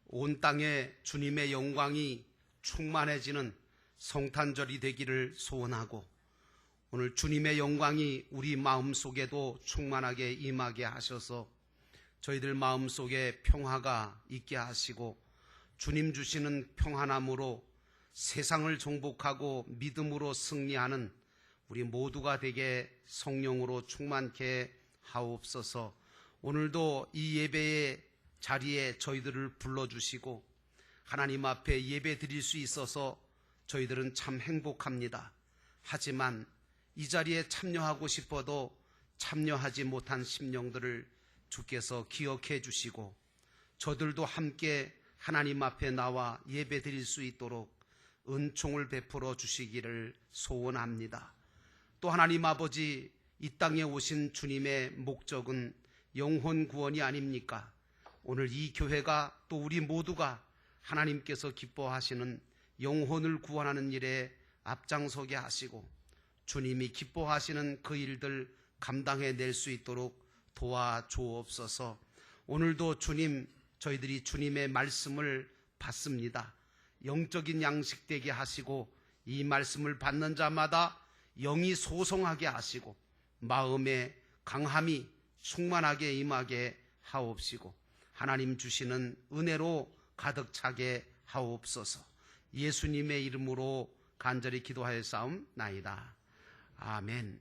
온 땅에 주님의 영광이 충만해지는 성탄절이 되기를 소원하고, 오늘 주님의 영광이 우리 마음속에도 충만하게 임하게 하셔서 저희들 마음속에 평화가 있게 하시고, 주님 주시는 평안함으로 세상을 정복하고 믿음으로 승리하는 우리 모두가 되게 성령으로 충만케 하옵소서. 오늘도 이 예배의 자리에 저희들을 불러주시고 하나님 앞에 예배 드릴 수 있어서 저희들은 참 행복합니다. 하지만 이 자리에 참여하고 싶어도 참여하지 못한 심령들을 주께서 기억해 주시고, 저들도 함께 하나님 앞에 나와 예배 드릴 수 있도록 은총을 베풀어 주시기를 소원합니다. 또 하나님 아버지, 이 땅에 오신 주님의 목적은 영혼 구원이 아닙니까? 오늘 이 교회가 또 우리 모두가 하나님께서 기뻐하시는 영혼을 구원하는 일에 앞장서게 하시고, 주님이 기뻐하시는 그 일들 감당해낼 수 있도록 도와주옵소서. 오늘도 주님, 저희들이 주님의 말씀을 받습니다. 영적인 양식 되게 하시고, 이 말씀을 받는 자마다 영이 소성하게 하시고 마음에 강함이 충만하게 임하게 하옵시고, 하나님 주시는 은혜로 가득 차게 하옵소서. 예수님의 이름으로 간절히 기도하여 싸움나이다. 아멘.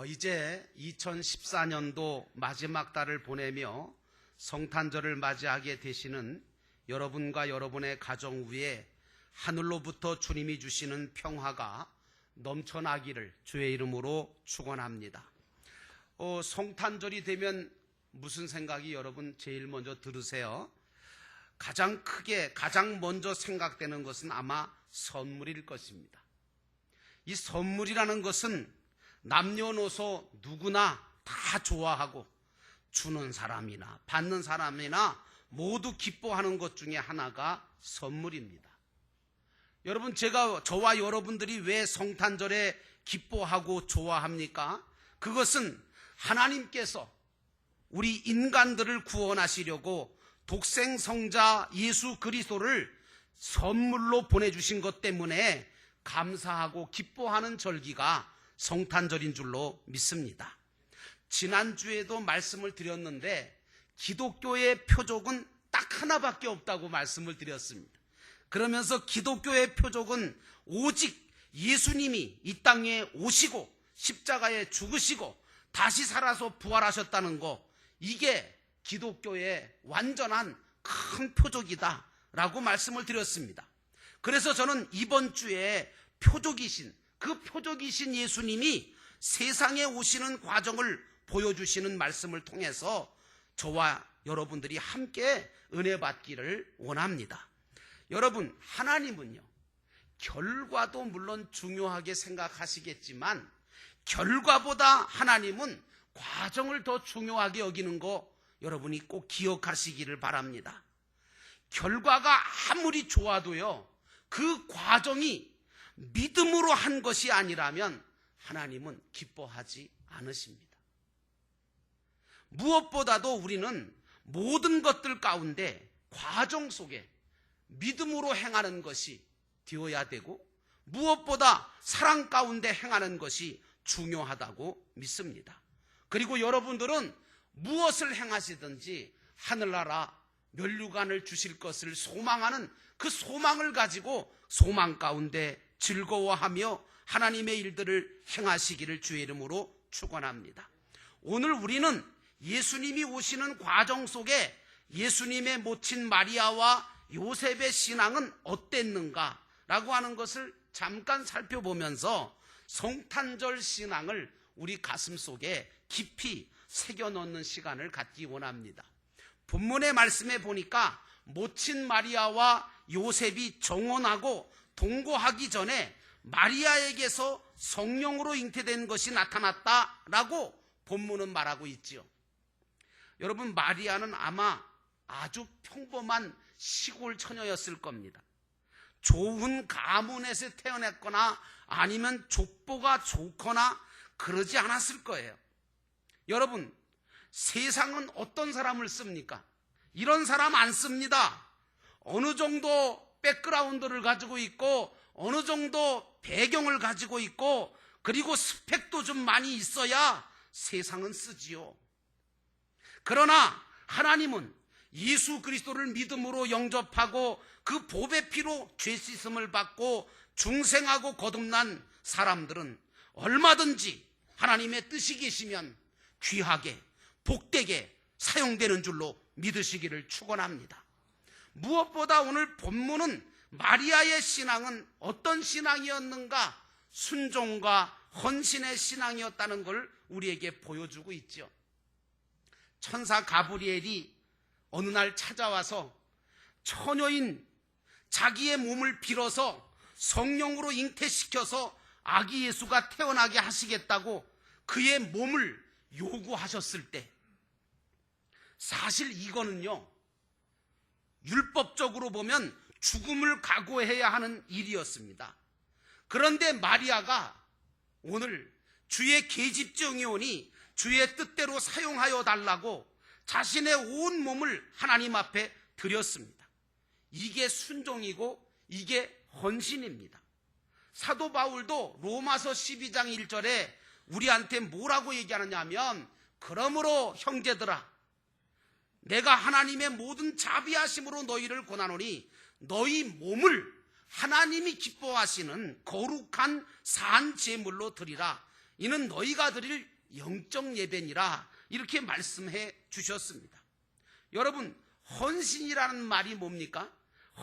이제 2014년도 마지막 달을 보내며 성탄절을 맞이하게 되시는 여러분과 여러분의 가정 위에 하늘로부터 주님이 주시는 평화가 넘쳐나기를 주의 이름으로 축원합니다. 성탄절이 되면 무슨 생각이 여러분 제일 먼저 들으세요? 가장 크게 가장 먼저 생각되는 것은 아마 선물일 것입니다. 이 선물이라는 것은 남녀노소 누구나 다 좋아하고 주는 사람이나 받는 사람이나 모두 기뻐하는 것 중에 하나가 선물입니다. 여러분, 저와 여러분들이 왜 성탄절에 기뻐하고 좋아합니까? 그것은 하나님께서 우리 인간들을 구원하시려고 독생성자 예수 그리스도를 선물로 보내주신 것 때문에 감사하고 기뻐하는 절기가 성탄절인 줄로 믿습니다. 지난주에도 말씀을 드렸는데 기독교의 표적은 딱 하나밖에 없다고 말씀을 드렸습니다. 그러면서 기독교의 표적은 오직 예수님이 이 땅에 오시고 십자가에 죽으시고 다시 살아서 부활하셨다는 거, 이게 기독교의 완전한 큰 표적이다 라고 말씀을 드렸습니다. 그래서 저는 이번 주에 그 표적이신 예수님이 세상에 오시는 과정을 보여주시는 말씀을 통해서 저와 여러분들이 함께 은혜 받기를 원합니다. 여러분, 하나님은요, 결과도 물론 중요하게 생각하시겠지만 결과보다 하나님은 과정을 더 중요하게 여기는 거 여러분이 꼭 기억하시기를 바랍니다. 결과가 아무리 좋아도요, 그 과정이 믿음으로 한 것이 아니라면 하나님은 기뻐하지 않으십니다. 무엇보다도 우리는 모든 것들 가운데 과정 속에 믿음으로 행하는 것이 되어야 되고, 무엇보다 사랑 가운데 행하는 것이 중요하다고 믿습니다. 그리고 여러분들은 무엇을 행하시든지 하늘나라 면류관을 주실 것을 소망하는 그 소망을 가지고 소망 가운데 즐거워하며 하나님의 일들을 행하시기를 주의 이름으로 축원합니다. 오늘 우리는 예수님이 오시는 과정 속에 예수님의 모친 마리아와 요셉의 신앙은 어땠는가 라고 하는 것을 잠깐 살펴보면서 성탄절 신앙을 우리 가슴 속에 깊이 새겨넣는 시간을 갖기 원합니다. 본문의 말씀에 보니까 모친 마리아와 요셉이 정혼하고 동거하기 전에 마리아에게서 성령으로 잉태된 것이 나타났다라고 본문은 말하고 있지요. 여러분, 마리아는 아마 아주 평범한 시골 처녀였을 겁니다. 좋은 가문에서 태어났거나 아니면 족보가 좋거나 그러지 않았을 거예요. 여러분, 세상은 어떤 사람을 씁니까? 이런 사람 안 씁니다. 어느 정도 백그라운드를 가지고 있고 어느 정도 배경을 가지고 있고 그리고 스펙도 좀 많이 있어야 세상은 쓰지요. 그러나 하나님은 예수 그리스도를 믿음으로 영접하고 그 보배 피로 죄 씻음을 받고 중생하고 거듭난 사람들은 얼마든지 하나님의 뜻이 계시면 귀하게 복되게 사용되는 줄로 믿으시기를 축원합니다. 무엇보다 오늘 본문은 마리아의 신앙은 어떤 신앙이었는가? 순종과 헌신의 신앙이었다는 걸 우리에게 보여주고 있죠. 천사 가브리엘이 어느 날 찾아와서 처녀인 자기의 몸을 빌어서 성령으로 잉태시켜서 아기 예수가 태어나게 하시겠다고 그의 몸을 요구하셨을 때 사실 이거는요, 율법적으로 보면 죽음을 각오해야 하는 일이었습니다. 그런데 마리아가 오늘 주의 계집종이 오니 주의 뜻대로 사용하여 달라고 자신의 온 몸을 하나님 앞에 드렸습니다. 이게 순종이고 이게 헌신입니다. 사도 바울도 로마서 12장 1절에 우리한테 뭐라고 얘기하느냐 하면, 그러므로 형제들아 내가 하나님의 모든 자비하심으로 너희를 권하노니 너희 몸을 하나님이 기뻐하시는 거룩한 산 제물로 드리라. 이는 너희가 드릴 영적 예배니라. 이렇게 말씀해 주셨습니다. 여러분, 헌신이라는 말이 뭡니까?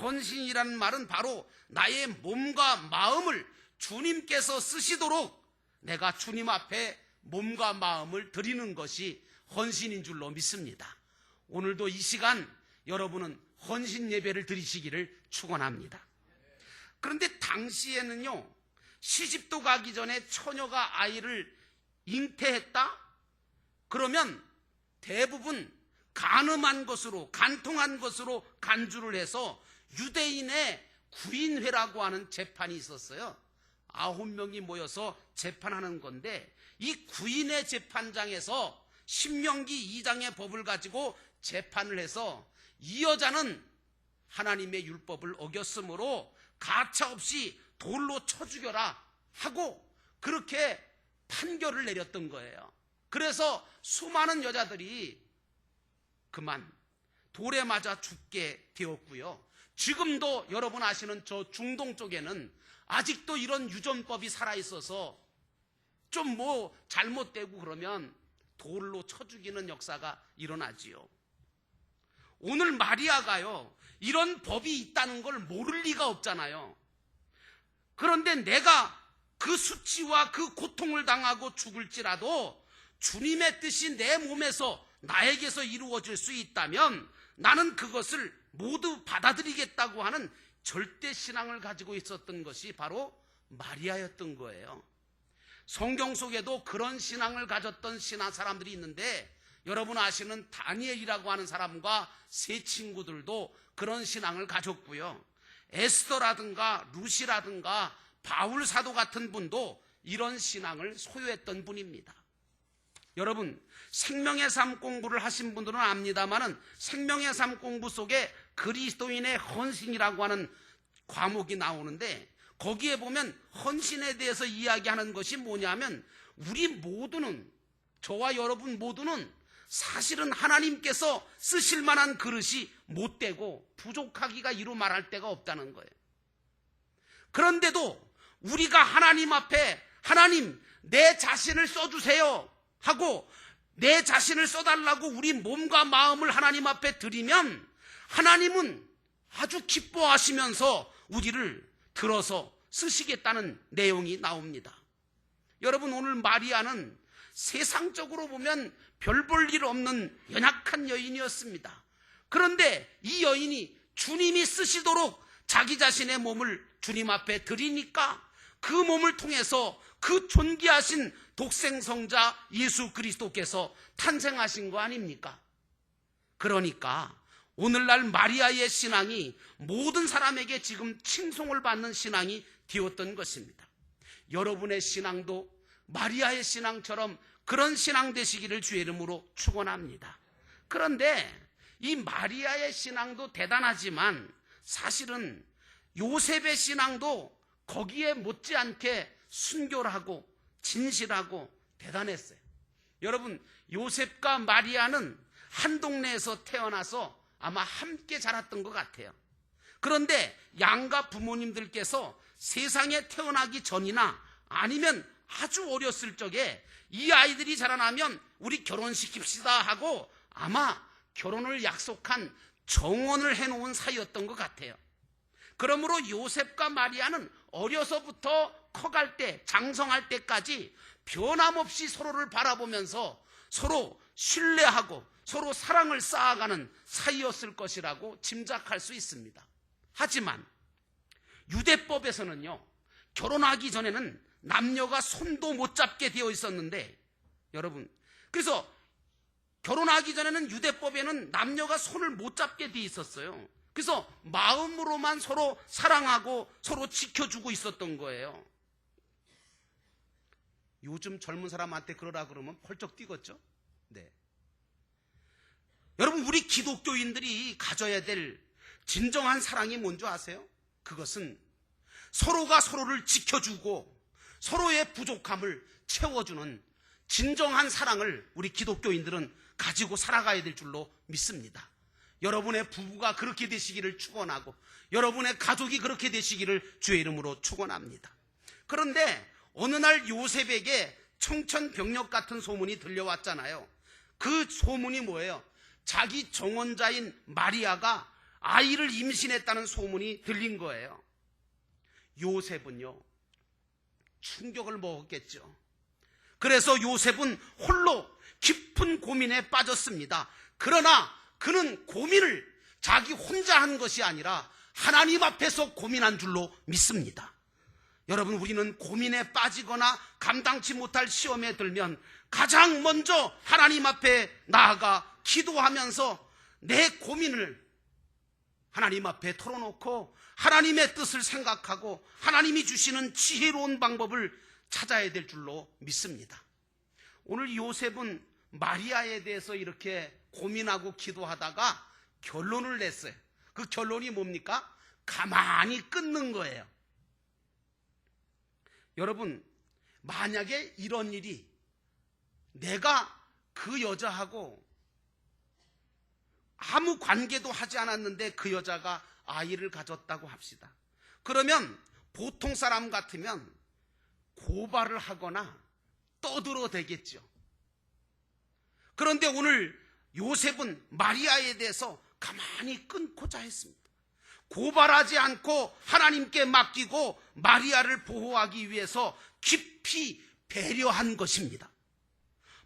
헌신이라는 말은 바로 나의 몸과 마음을 주님께서 쓰시도록 내가 주님 앞에 몸과 마음을 드리는 것이 헌신인 줄로 믿습니다. 오늘도 이 시간 여러분은 헌신 예배를 드리시기를 축원합니다. 그런데 당시에는요, 시집도 가기 전에 처녀가 아이를 잉태했다? 그러면 대부분 간음한 것으로, 간통한 것으로 간주를 해서 유대인의 구인회라고 하는 재판이 있었어요. 9명이 모여서 재판하는 건데, 이 구인의 재판장에서 신명기 2장의 법을 가지고 재판을 해서 이 여자는 하나님의 율법을 어겼으므로 가차없이 돌로 쳐 죽여라 하고 그렇게 판결을 내렸던 거예요. 그래서 수많은 여자들이 그만 돌에 맞아 죽게 되었고요. 지금도 여러분 아시는 저 중동 쪽에는 아직도 이런 유전법이 살아있어서 좀 뭐 잘못되고 그러면 돌로 쳐 죽이는 역사가 일어나지요. 오늘 마리아가요, 이런 법이 있다는 걸 모를 리가 없잖아요. 그런데 내가 그 수치와 그 고통을 당하고 죽을지라도 주님의 뜻이 내 몸에서 나에게서 이루어질 수 있다면 나는 그것을 모두 받아들이겠다고 하는 절대 신앙을 가지고 있었던 것이 바로 마리아였던 거예요. 성경 속에도 그런 신앙을 가졌던 신앙 사람들이 있는데, 여러분 아시는 다니엘이라고 하는 사람과 세 친구들도 그런 신앙을 가졌고요. 에스더라든가 루시라든가 바울 사도 같은 분도 이런 신앙을 소유했던 분입니다. 여러분, 생명의 삶 공부를 하신 분들은 압니다만은 생명의 삶 공부 속에 그리스도인의 헌신이라고 하는 과목이 나오는데, 거기에 보면 헌신에 대해서 이야기하는 것이 뭐냐면, 우리 모두는, 저와 여러분 모두는 사실은 하나님께서 쓰실 만한 그릇이 못되고 부족하기가 이루 말할 데가 없다는 거예요. 그런데도 우리가 하나님 앞에 하나님 내 자신을 써주세요 하고 내 자신을 써달라고 우리 몸과 마음을 하나님 앞에 드리면 하나님은 아주 기뻐하시면서 우리를 들어서 쓰시겠다는 내용이 나옵니다. 여러분, 오늘 마리아는 세상적으로 보면 별 볼 일 없는 연약한 여인이었습니다. 그런데 이 여인이 주님이 쓰시도록 자기 자신의 몸을 주님 앞에 드리니까 그 몸을 통해서 그 존귀하신 독생성자 예수 그리스도께서 탄생하신 거 아닙니까? 그러니까 오늘날 마리아의 신앙이 모든 사람에게 지금 칭송을 받는 신앙이 되었던 것입니다. 여러분의 신앙도 마리아의 신앙처럼 그런 신앙 되시기를 주의 이름으로 축원합니다. 그런데 이 마리아의 신앙도 대단하지만 사실은 요셉의 신앙도 거기에 못지않게 순결하고 진실하고 대단했어요. 여러분, 요셉과 마리아는 한 동네에서 태어나서 아마 함께 자랐던 것 같아요. 그런데 양가 부모님들께서 세상에 태어나기 전이나 아니면 아주 어렸을 적에 이 아이들이 자라나면 우리 결혼시킵시다 하고 아마 결혼을 약속한 정원을 해놓은 사이였던 것 같아요. 그러므로 요셉과 마리아는 어려서부터 커갈 때, 장성할 때까지 변함없이 서로를 바라보면서 서로 신뢰하고 서로 사랑을 쌓아가는 사이였을 것이라고 짐작할 수 있습니다. 하지만 유대법에서는요, 결혼하기 전에는 남녀가 손도 못 잡게 되어 있었는데, 여러분, 그래서 결혼하기 전에는 유대법에는 남녀가 손을 못 잡게 되어 있었어요. 그래서 마음으로만 서로 사랑하고 서로 지켜주고 있었던 거예요. 요즘 젊은 사람한테 그러라 그러면 펄쩍 뛰겠죠? 네. 여러분, 우리 기독교인들이 가져야 될 진정한 사랑이 뭔지 아세요? 그것은 서로가 서로를 지켜주고 서로의 부족함을 채워주는 진정한 사랑을 우리 기독교인들은 가지고 살아가야 될 줄로 믿습니다. 여러분의 부부가 그렇게 되시기를 축원하고 여러분의 가족이 그렇게 되시기를 주의 이름으로 축원합니다. 그런데 어느 날 요셉에게 청천벽력 같은 소문이 들려왔잖아요. 그 소문이 뭐예요? 자기 정혼자인 마리아가 아이를 임신했다는 소문이 들린 거예요. 요셉은요, 충격을 먹었겠죠. 그래서 요셉은 홀로 깊은 고민에 빠졌습니다. 그러나 그는 고민을 자기 혼자 한 것이 아니라 하나님 앞에서 고민한 줄로 믿습니다. 여러분, 우리는 고민에 빠지거나 감당치 못할 시험에 들면 가장 먼저 하나님 앞에 나아가 기도하면서 내 고민을 하나님 앞에 털어놓고 하나님의 뜻을 생각하고 하나님이 주시는 지혜로운 방법을 찾아야 될 줄로 믿습니다. 오늘 요셉은 마리아에 대해서 이렇게 고민하고 기도하다가 결론을 냈어요. 그 결론이 뭡니까? 가만히 끊는 거예요. 여러분, 만약에 이런 일이 내가 그 여자하고 아무 관계도 하지 않았는데 그 여자가 아이를 가졌다고 합시다. 그러면 보통 사람 같으면 고발을 하거나 떠들어대겠죠. 그런데 오늘 요셉은 마리아에 대해서 가만히 끊고자 했습니다. 고발하지 않고 하나님께 맡기고 마리아를 보호하기 위해서 깊이 배려한 것입니다.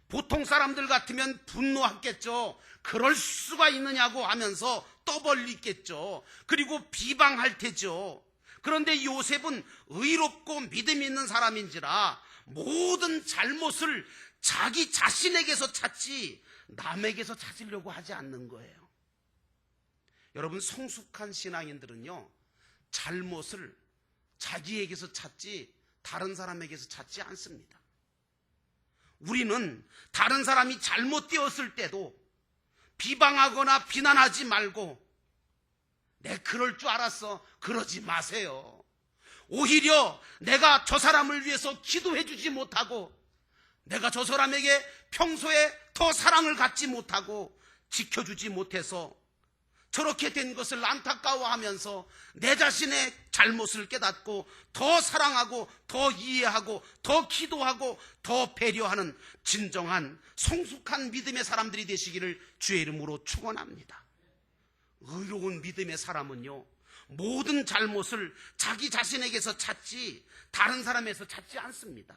보통 사람들 같으면 분노하겠죠. 그럴 수가 있느냐고 하면서 떠벌리겠죠. 그리고 비방할 테죠. 그런데 요셉은 의롭고 믿음 있는 사람인지라 모든 잘못을 자기 자신에게서 찾지 남에게서 찾으려고 하지 않는 거예요. 여러분, 성숙한 신앙인들은요, 잘못을 자기에게서 찾지 다른 사람에게서 찾지 않습니다. 우리는 다른 사람이 잘못되었을 때도 비방하거나 비난하지 말고 내 그럴 줄 알았어, 그러지 마세요. 오히려 내가 저 사람을 위해서 기도해 주지 못하고 내가 저 사람에게 평소에 더 사랑을 갖지 못하고 지켜주지 못해서 저렇게 된 것을 안타까워하면서 내 자신의 잘못을 깨닫고 더 사랑하고 더 이해하고 더 기도하고 더 배려하는 진정한 성숙한 믿음의 사람들이 되시기를 주의 이름으로 축원합니다. 의로운 믿음의 사람은요, 모든 잘못을 자기 자신에게서 찾지 다른 사람에서 찾지 않습니다.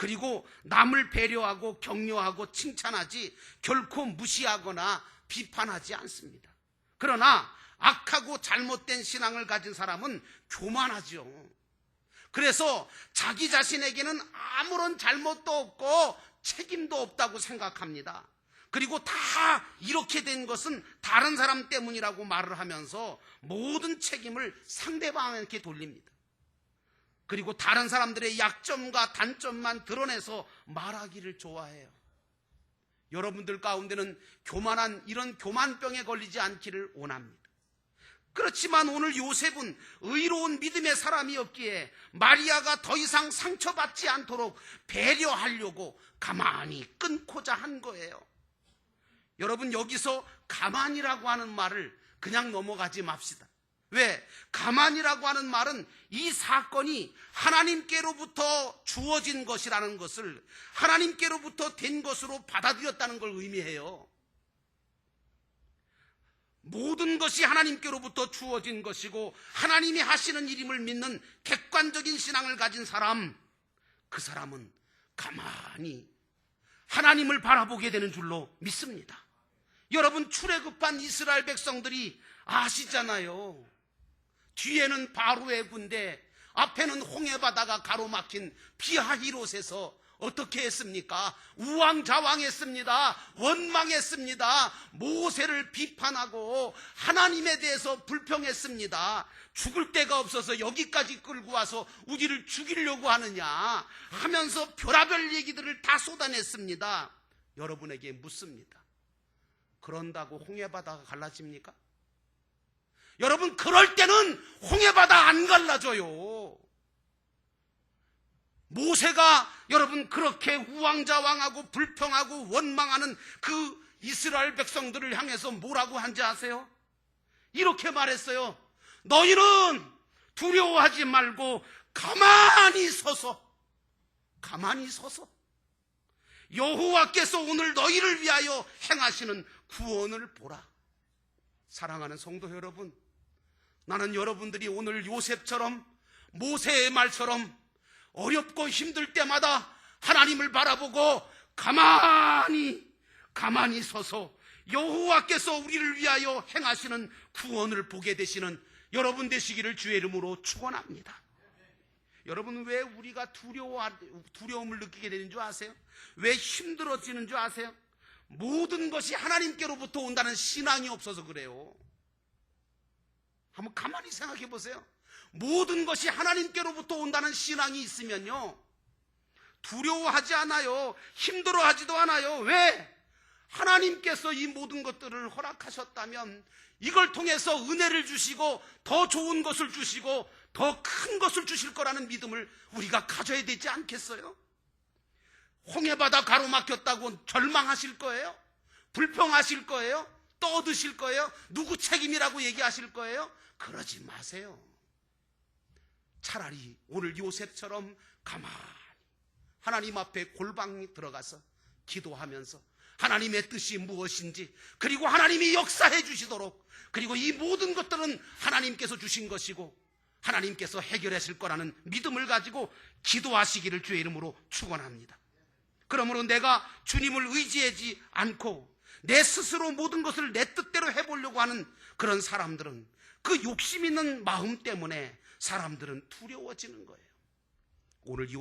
그리고 남을 배려하고 격려하고 칭찬하지 결코 무시하거나 비판하지 않습니다. 그러나 악하고 잘못된 신앙을 가진 사람은 교만하죠. 그래서 자기 자신에게는 아무런 잘못도 없고 책임도 없다고 생각합니다. 그리고 다 이렇게 된 것은 다른 사람 때문이라고 말을 하면서 모든 책임을 상대방에게 돌립니다. 그리고 다른 사람들의 약점과 단점만 드러내서 말하기를 좋아해요. 여러분들 가운데는 교만한 이런 교만병에 걸리지 않기를 원합니다. 그렇지만 오늘 요셉은 의로운 믿음의 사람이었기에 마리아가 더 이상 상처받지 않도록 배려하려고 가만히 끊고자 한 거예요. 여러분, 여기서 가만이라고 하는 말을 그냥 넘어가지 맙시다. 왜? 가만이라고 하는 말은 이 사건이 하나님께로부터 주어진 것이라는 것을 하나님께로부터 된 것으로 받아들였다는 걸 의미해요. 모든 것이 하나님께로부터 주어진 것이고 하나님이 하시는 일임을 믿는 객관적인 신앙을 가진 사람, 그 사람은 가만히 하나님을 바라보게 되는 줄로 믿습니다. 여러분, 출애굽한 이스라엘 백성들이 아시잖아요. 뒤에는 바로의 군대, 앞에는 홍해바다가 가로막힌 비하히롯에서 어떻게 했습니까? 우왕좌왕했습니다. 원망했습니다. 모세를 비판하고 하나님에 대해서 불평했습니다. 죽을 데가 없어서 여기까지 끌고 와서 우리를 죽이려고 하느냐 하면서 별의별 얘기들을 다 쏟아냈습니다. 여러분에게 묻습니다. 그런다고 홍해바다가 갈라집니까? 여러분, 그럴 때는 홍해바다 안 갈라져요. 모세가 여러분 그렇게 우왕좌왕하고 불평하고 원망하는 그 이스라엘 백성들을 향해서 뭐라고 한지 아세요? 이렇게 말했어요. 너희는 두려워하지 말고 가만히 서서 여호와께서 오늘 너희를 위하여 행하시는 구원을 보라. 사랑하는 성도 여러분, 나는 여러분들이 오늘 요셉처럼 모세의 말처럼 어렵고 힘들 때마다 하나님을 바라보고 가만히 서서 여호와께서 우리를 위하여 행하시는 구원을 보게 되시는 여러분 되시기를 주의 이름으로 축원합니다. 여러분, 왜 우리가 두려움을 느끼게 되는 줄 아세요? 왜 힘들어지는 줄 아세요? 모든 것이 하나님께로부터 온다는 신앙이 없어서 그래요. 한번 가만히 생각해 보세요. 모든 것이 하나님께로부터 온다는 신앙이 있으면요, 두려워하지 않아요. 힘들어하지도 않아요. 왜? 하나님께서 이 모든 것들을 허락하셨다면 이걸 통해서 은혜를 주시고 더 좋은 것을 주시고 더 큰 것을 주실 거라는 믿음을 우리가 가져야 되지 않겠어요? 홍해바다 가로막혔다고 절망하실 거예요? 불평하실 거예요? 떠드실 거예요? 누구 책임이라고 얘기하실 거예요? 그러지 마세요. 차라리 오늘 요셉처럼 가만히 하나님 앞에 골방에 들어가서 기도하면서 하나님의 뜻이 무엇인지, 그리고 하나님이 역사해 주시도록, 그리고 이 모든 것들은 하나님께서 주신 것이고 하나님께서 해결하실 거라는 믿음을 가지고 기도하시기를 주의 이름으로 축원합니다. 그러므로 내가 주님을 의지하지 않고 내 스스로 모든 것을 내 뜻대로 해보려고 하는 그런 사람들은, 그 욕심 있는 마음 때문에 사람들은 두려워지는 거예요. 오늘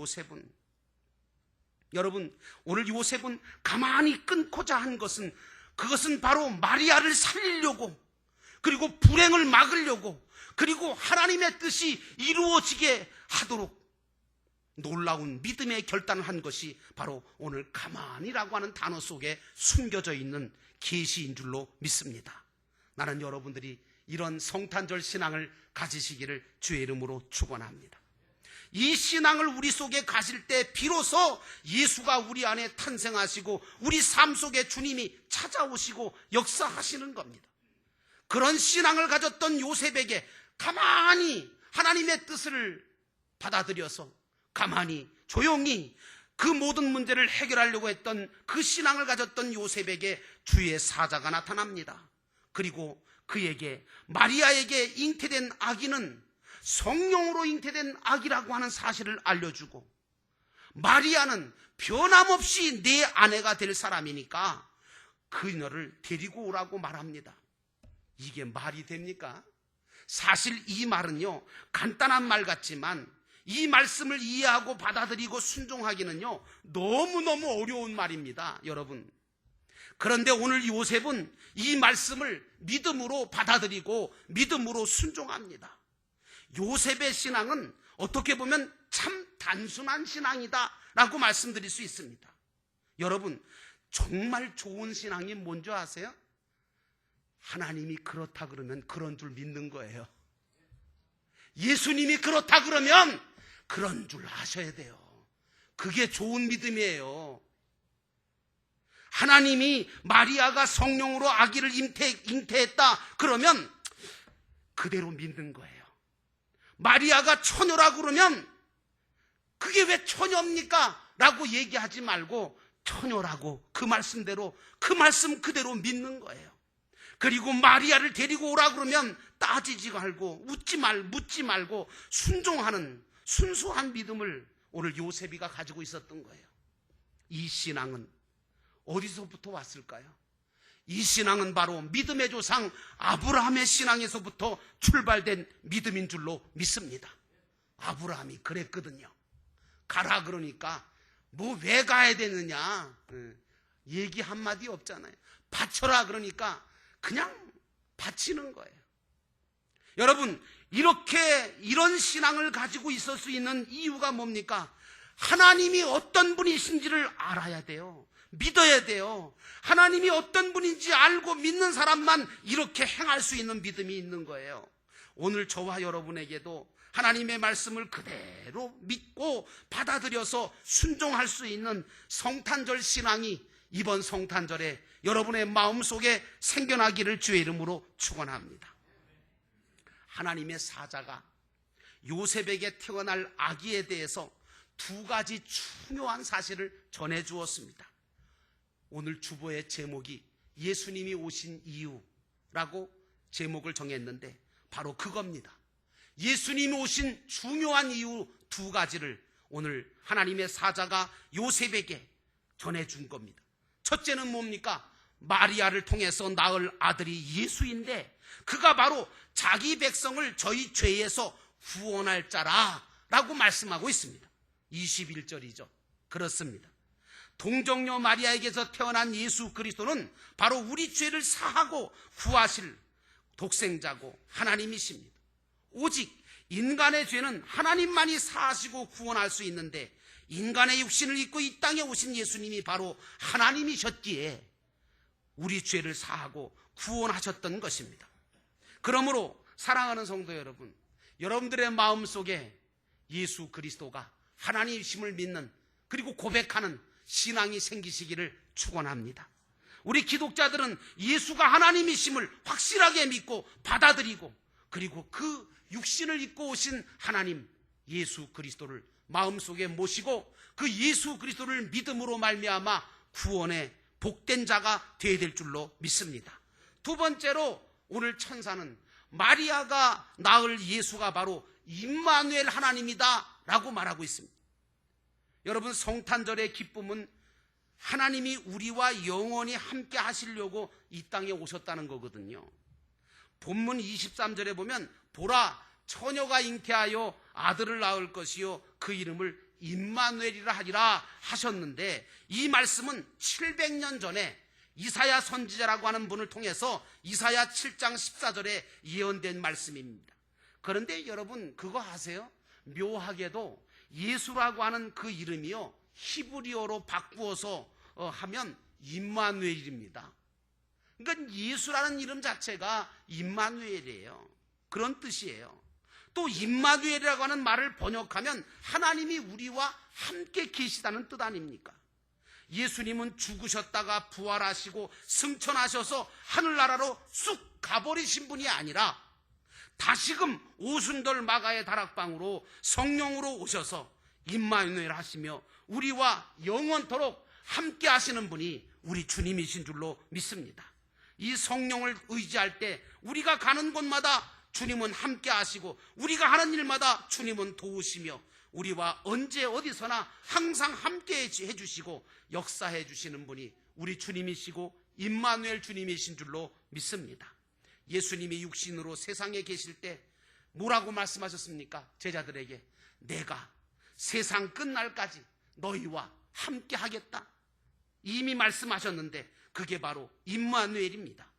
요셉은 가만히 끊고자 한 것은, 그것은 바로 마리아를 살리려고, 그리고 불행을 막으려고, 그리고 하나님의 뜻이 이루어지게 하도록 놀라운 믿음의 결단을 한 것이 바로 오늘 가만히라고 하는 단어 속에 숨겨져 있는 계시인 줄로 믿습니다. 나는 여러분들이 이런 성탄절 신앙을 가지시기를 주의 이름으로 축원합니다. 이 신앙을 우리 속에 가질 때 비로소 예수가 우리 안에 탄생하시고 우리 삶 속에 주님이 찾아오시고 역사하시는 겁니다. 그런 신앙을 가졌던 요셉에게 가만히 하나님의 뜻을 받아들여서 가만히 조용히 그 모든 문제를 해결하려고 했던 그 신앙을 가졌던 요셉에게 주의 사자가 나타납니다. 그리고 그에게, 마리아에게 잉태된 아기는 성령으로 잉태된 아기라고 하는 사실을 알려주고, 마리아는 변함없이 내 아내가 될 사람이니까 그녀를 데리고 오라고 말합니다. 이게 말이 됩니까? 사실 이 말은요, 간단한 말 같지만 이 말씀을 이해하고 받아들이고 순종하기는요, 너무너무 어려운 말입니다, 여러분. 그런데 오늘 요셉은 이 말씀을 믿음으로 받아들이고 믿음으로 순종합니다. 요셉의 신앙은 어떻게 보면 참 단순한 신앙이다 라고 말씀드릴 수 있습니다. 여러분, 정말 좋은 신앙이 뭔지 아세요? 하나님이 그렇다 그러면 그런 줄 믿는 거예요. 예수님이 그렇다 그러면 그런 줄 아셔야 돼요. 그게 좋은 믿음이에요. 하나님이 마리아가 성령으로 아기를 잉태했다 그러면 그대로 믿는 거예요. 마리아가 처녀라 그러면 그게 왜 처녀입니까? 라고 얘기하지 말고 처녀라고 그 말씀대로 그 말씀 그대로 믿는 거예요. 그리고 마리아를 데리고 오라 그러면 따지지 말고 묻지 말고 순종하는 순수한 믿음을 오늘 요셉이가 가지고 있었던 거예요. 이 신앙은 어디서부터 왔을까요? 이 신앙은 바로 믿음의 조상 아브라함의 신앙에서부터 출발된 믿음인 줄로 믿습니다. 아브라함이 그랬거든요. 가라 그러니까 뭐 왜 가야 되느냐 얘기 한마디 없잖아요. 바쳐라 그러니까 그냥 바치는 거예요. 여러분, 이런 신앙을 가지고 있을 수 있는 이유가 뭡니까? 하나님이 어떤 분이신지를 알아야 돼요. 믿어야 돼요. 하나님이 어떤 분인지 알고 믿는 사람만 이렇게 행할 수 있는 믿음이 있는 거예요. 오늘 저와 여러분에게도 하나님의 말씀을 그대로 믿고 받아들여서 순종할 수 있는 성탄절 신앙이 이번 성탄절에 여러분의 마음속에 생겨나기를 주의 이름으로 축원합니다. 하나님의 사자가 요셉에게 태어날 아기에 대해서 두 가지 중요한 사실을 전해 주었습니다. 오늘 주보의 제목이 예수님이 오신 이유라고 제목을 정했는데 바로 그겁니다. 예수님이 오신 중요한 이유 두 가지를 오늘 하나님의 사자가 요셉에게 전해준 겁니다. 첫째는 뭡니까? 마리아를 통해서 낳을 아들이 예수인데 그가 바로 자기 백성을 저희 죄에서 구원할 자라라고 말씀하고 있습니다. 21절이죠. 그렇습니다. 동정녀 마리아에게서 태어난 예수 그리스도는 바로 우리 죄를 사하고 구하실 독생자고 하나님이십니다. 오직 인간의 죄는 하나님만이 사하시고 구원할 수 있는데 인간의 육신을 입고 이 땅에 오신 예수님이 바로 하나님이셨기에 우리 죄를 사하고 구원하셨던 것입니다. 그러므로 사랑하는 성도 여러분, 여러분들의 마음속에 예수 그리스도가 하나님이심을 믿는 그리고 고백하는 신앙이 생기시기를 축원합니다. 우리 기독자들은 예수가 하나님이심을 확실하게 믿고 받아들이고 그리고 그 육신을 입고 오신 하나님 예수 그리스도를 마음속에 모시고 그 예수 그리스도를 믿음으로 말미암아 구원의 복된 자가 되어야 될 줄로 믿습니다. 두 번째로 오늘 천사는 마리아가 낳을 예수가 바로 임마누엘 하나님이다 라고 말하고 있습니다. 여러분, 성탄절의 기쁨은 하나님이 우리와 영원히 함께 하시려고 이 땅에 오셨다는 거거든요. 본문 23절에 보면 보라 처녀가 잉태하여 아들을 낳을 것이요 그 이름을 임마누엘이라 하리라 하셨는데 이 말씀은 700년 전에 이사야 선지자라고 하는 분을 통해서 이사야 7장 14절에 예언된 말씀입니다. 그런데 여러분 그거 아세요? 묘하게도 예수라고 하는 그 이름이요 히브리어로 바꾸어서 하면 임마누엘입니다. 그러니까 예수라는 이름 자체가 임마누엘이에요. 그런 뜻이에요. 또 임마누엘이라고 하는 말을 번역하면 하나님이 우리와 함께 계시다는 뜻 아닙니까? 예수님은 죽으셨다가 부활하시고 승천하셔서 하늘나라로 쑥 가버리신 분이 아니라 다시금 오순절 마가의 다락방으로 성령으로 오셔서 임마누엘 하시며 우리와 영원토록 함께 하시는 분이 우리 주님이신 줄로 믿습니다. 이 성령을 의지할 때 우리가 가는 곳마다 주님은 함께 하시고 우리가 하는 일마다 주님은 도우시며 우리와 언제 어디서나 항상 함께 해주시고 역사해 주시는 분이 우리 주님이시고 임마누엘 주님이신 줄로 믿습니다. 예수님이 육신으로 세상에 계실 때 뭐라고 말씀하셨습니까? 제자들에게 내가 세상 끝날까지 너희와 함께 하겠다 이미 말씀하셨는데 그게 바로 임마누엘입니다.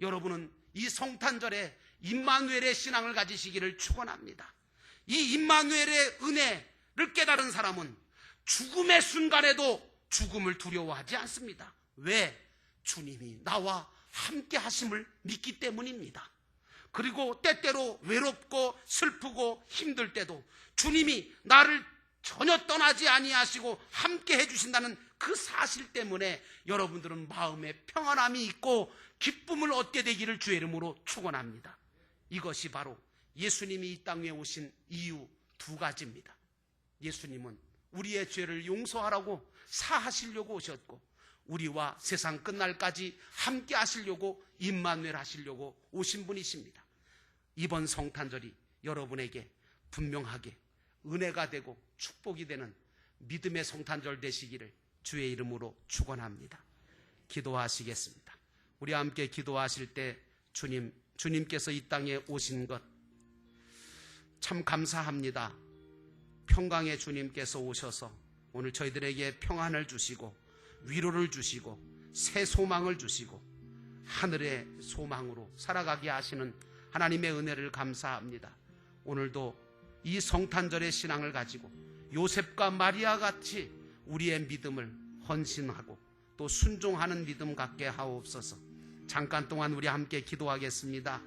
여러분은 이 성탄절에 임마누엘의 신앙을 가지시기를 축원합니다. 이 임마누엘의 은혜를 깨달은 사람은 죽음의 순간에도 죽음을 두려워하지 않습니다. 왜? 주님이 나와 함께 하심을 믿기 때문입니다. 그리고 때때로 외롭고 슬프고 힘들 때도 주님이 나를 전혀 떠나지 아니하시고 함께 해주신다는 그 사실 때문에 여러분들은 마음에 평안함이 있고 기쁨을 얻게 되기를 주의 이름으로 축원합니다. 이것이 바로 예수님이 이 땅에 오신 이유 두 가지입니다. 예수님은 우리의 죄를 용서하라고 사하시려고 오셨고, 우리와 세상 끝날까지 함께 하시려고 임마누엘 하시려고 오신 분이십니다. 이번 성탄절이 여러분에게 분명하게 은혜가 되고 축복이 되는 믿음의 성탄절 되시기를 주의 이름으로 축원합니다. 기도하시겠습니다. 우리 함께 기도하실 때 주님께서 이 땅에 오신 것 참 감사합니다. 평강의 주님께서 오셔서 오늘 저희들에게 평안을 주시고 위로를 주시고 새 소망을 주시고 하늘의 소망으로 살아가게 하시는 하나님의 은혜를 감사합니다. 오늘도 이 성탄절의 신앙을 가지고 요셉과 마리아 같이 우리의 믿음을 헌신하고 또 순종하는 믿음 갖게 하옵소서. 잠깐 동안 우리 함께 기도하겠습니다.